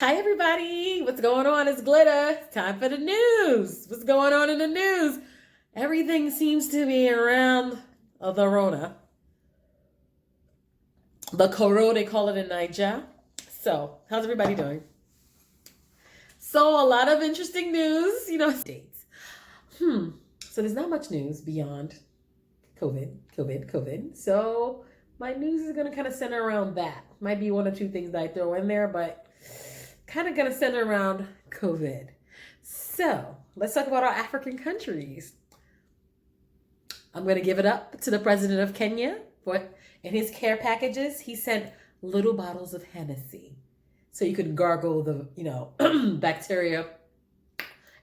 Hi everybody, what's going on? It's Glitter. It's time for the news. What's going on in the news? Everything seems to be around the Rona. The Coro, they call it in Niger. So, how's everybody doing? So, a lot of interesting news, states. So there's not much news beyond COVID. So my news is gonna kind of center around that. Might be one or two things that I throw in there, but kind of gonna center around COVID. So let's talk about our African countries. I'm gonna give it up to the president of Kenya for in his care packages. He sent little bottles of Hennessy, so you could gargle the bacteria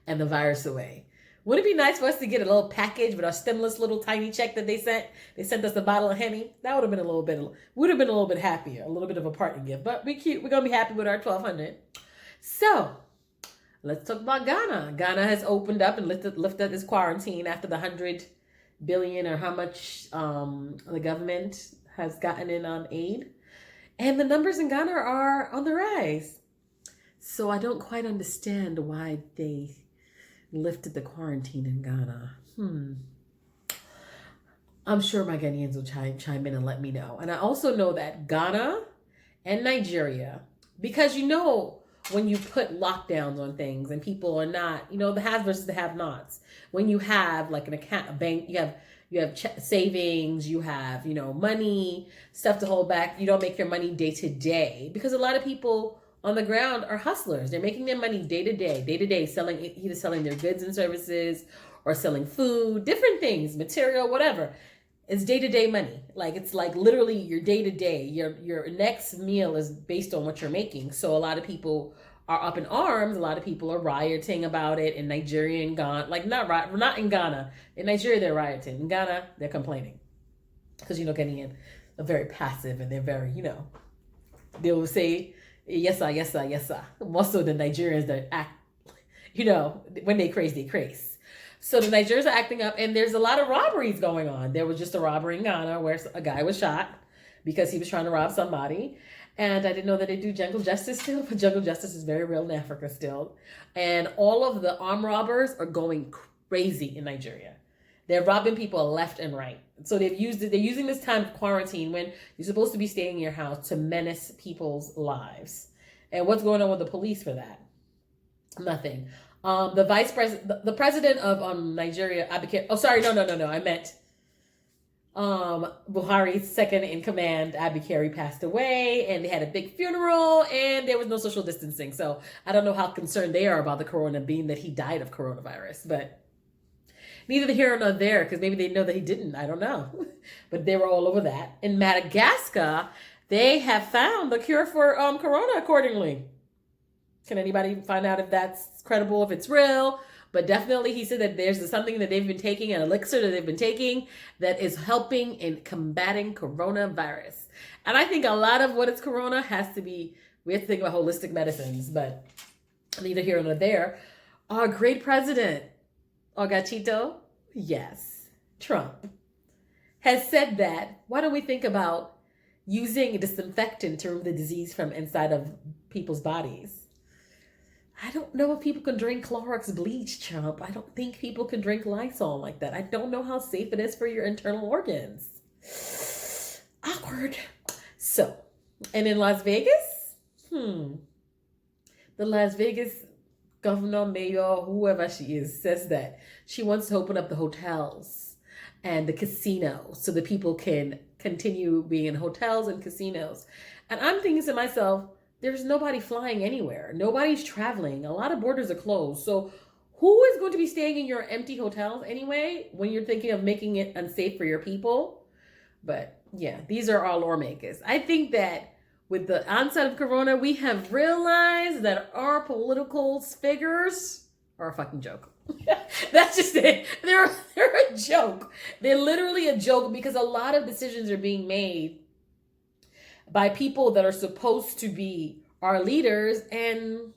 and the virus away. Would it be nice for us to get a little package with our stemless little tiny check that they sent? They sent us a bottle of Henny. That would have been a little bit happier, a little bit of a parting gift. But we cute. We're gonna be happy with our 1,200. So let's talk about Ghana. Ghana has opened up and lifted this quarantine after the 100 billion or how much the government has gotten in on aid, and the numbers in Ghana are on the rise. So I don't quite understand why they lifted the quarantine in Ghana. I'm sure my Ghanaians will chime in and let me know. And I also know that Ghana and Nigeria, because when you put lockdowns on things and people are not, the haves versus the have-nots. When you have like an account, a bank, you have savings, you have money, stuff to hold back. You don't make your money day to day because a lot of people on the ground are hustlers. They're making their money day to day, either selling their goods and services or selling food, different things, material, whatever. It's day to day money. It's like literally your day to day. Your next meal is based on what you're making. So a lot of people are up in arms. A lot of people are rioting about it in Nigeria and Ghana. Not in Ghana. In Nigeria they're rioting. In Ghana they're complaining because Ghanaian are very passive and they're very they will say yes sir, yes sir, yes sir. More so than Nigerians that act, when they craze, they craze. So the Nigerians are acting up, and there's a lot of robberies going on. There was just a robbery in Ghana where a guy was shot because he was trying to rob somebody. And I didn't know that they do jungle justice still, but jungle justice is very real in Africa still. And all of the armed robbers are going crazy in Nigeria. They're robbing people left and right. So they're using this time of quarantine when you're supposed to be staying in your house to menace people's lives. And what's going on with the police for that? Nothing. The president of Nigeria, Abike. Oh, sorry, no. I meant Buhari's second in command, Abikari, passed away, and they had a big funeral, and there was no social distancing. So I don't know how concerned they are about the corona, being that he died of coronavirus, but neither here nor there, because maybe they know that he didn't. I don't know. But they were all over that. In Madagascar, they have found the cure for corona, accordingly. Can anybody find out if that's credible, if it's real? But definitely he said that there's something that they've been taking, an elixir that they've been taking that is helping in combating coronavirus. And I think a lot of what is corona we have to think about holistic medicines, but neither here nor there. Our great president, Ogatito, yes, Trump, has said that, why don't we think about using a disinfectant to remove the disease from inside of people's bodies? I don't know if people can drink Clorox bleach, Trump. I don't think people can drink Lysol like that. I don't know how safe it is for your internal organs. Awkward. So, and in Las Vegas, the Las Vegas governor, mayor, whoever she is, says that she wants to open up the hotels and the casinos so that people can continue being in hotels and casinos. And I'm thinking to myself, there's nobody flying anywhere. Nobody's traveling. A lot of borders are closed. So who is going to be staying in your empty hotels anyway when you're thinking of making it unsafe for your people? But yeah, these are our lawmakers. I think that with the onset of corona, we have realized that our political figures are a fucking joke. That's just it. They're a joke. They're literally a joke because a lot of decisions are being made by people that are supposed to be our leaders, and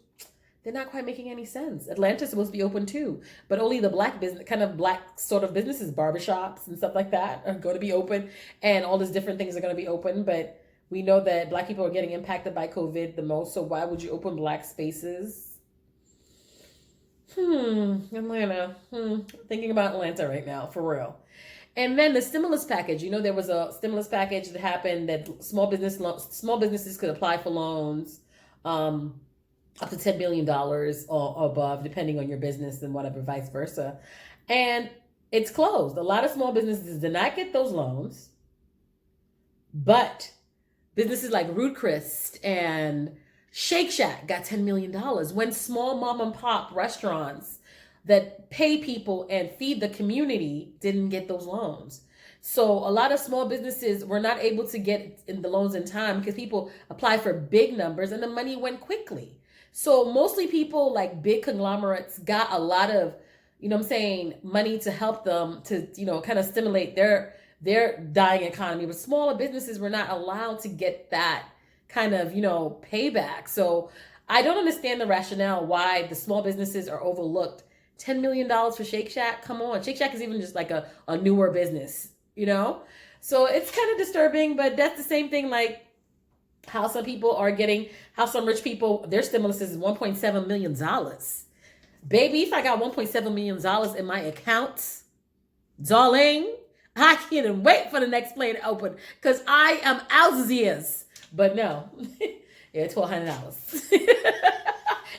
they're not quite making any sense. Atlanta's supposed to be open too, but only the black sort of businesses, barbershops and stuff like that are going to be open, and all these different things are going to be open, but We know that Black people are getting impacted by COVID the most. So why would you open Black spaces? Atlanta. Thinking about Atlanta right now, for real. And then the stimulus package. You know, there was a stimulus package that happened that small businesses could apply for loans, up to $10 billion or above, depending on your business and whatever, vice versa. And it's closed. A lot of small businesses did not get those loans, but businesses like Root Chris and Shake Shack got $10 million. When small mom and pop restaurants that pay people and feed the community didn't get those loans. So a lot of small businesses were not able to get in the loans in time because people applied for big numbers and the money went quickly. So mostly people like big conglomerates got a lot of, money to help them to, kind of stimulate their dying economy. But smaller businesses were not allowed to get that kind of, payback. So I don't understand the rationale why the small businesses are overlooked. $10 million for Shake Shack? Come on. Shake Shack is even just like a newer business, So it's kind of disturbing, but that's the same thing like how some rich people, their stimulus is $1.7 million. Baby, if I got $1.7 million in my account, darling, I can't wait for the next plane to open because I am outziers. But no, it's $1,200.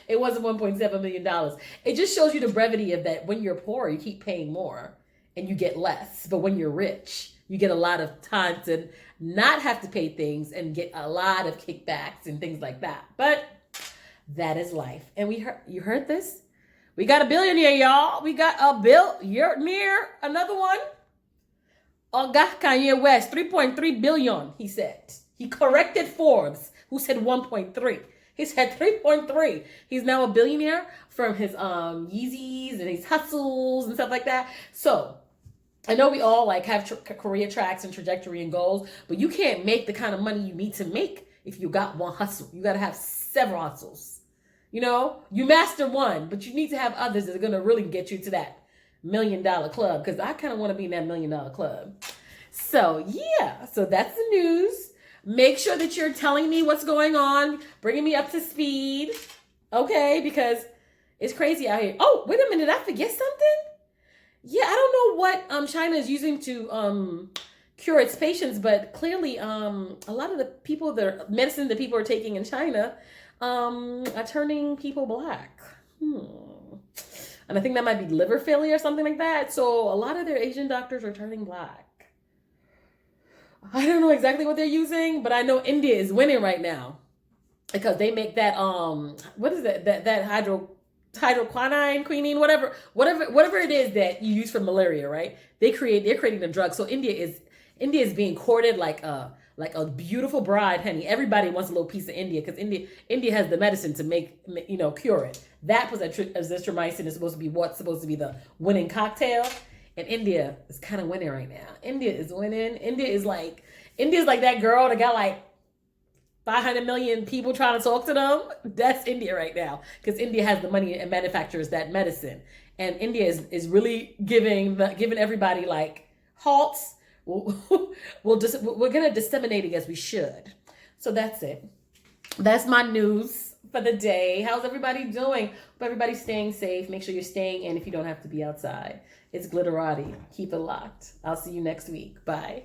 It wasn't $1.7 million. It just shows you the brevity of that. When you're poor, you keep paying more and you get less. But when you're rich, you get a lot of time to not have to pay things and get a lot of kickbacks and things like that. But that is life. And you heard this? We got a billionaire, y'all. We got a billionaire. Another one. Kanye West, 3.3 billion, he said. He corrected Forbes, who said 1.3. He said 3.3. He's now a billionaire from his Yeezys and his hustles and stuff like that. So I know we all like have career tracks and trajectory and goals, but you can't make the kind of money you need to make if you got one hustle. You got to have several hustles. You master one, but you need to have others that are going to really get you to that $1 million club, because I kind of want to be in that $1 million club. So yeah, so that's the news. Make sure that you're telling me what's going on, bringing me up to speed, okay? Because it's crazy out here. Oh, wait a minute, did I forget something? Yeah, I don't know what China is using to cure its patients, but clearly a lot of the medicine that people are taking in China are turning people Black. And I think that might be liver failure or something like that. So a lot of their Asian doctors are turning Black. I don't know exactly what they're using, but I know India is winning right now because they make that what is that hydroquinine, quinine, whatever it is that you use for malaria, right? They're creating a drug. So India is being courted like a beautiful bride, honey. Everybody wants a little piece of India because India has the medicine to cure it. That was azithromycin is supposed to be the winning cocktail. And India is kind of winning right now. India is winning. India's like that girl that got like 500 million people trying to talk to them. That's India right now, because India has the money and manufactures that medicine. And India is really giving everybody like halts. We're gonna disseminate it as we should. So that's it. That's my news for the day. How's everybody doing? Hope everybody's staying safe. Make sure you're staying in if you don't have to be outside. It's Glitteratie. Keep it locked. I'll see you next week. Bye.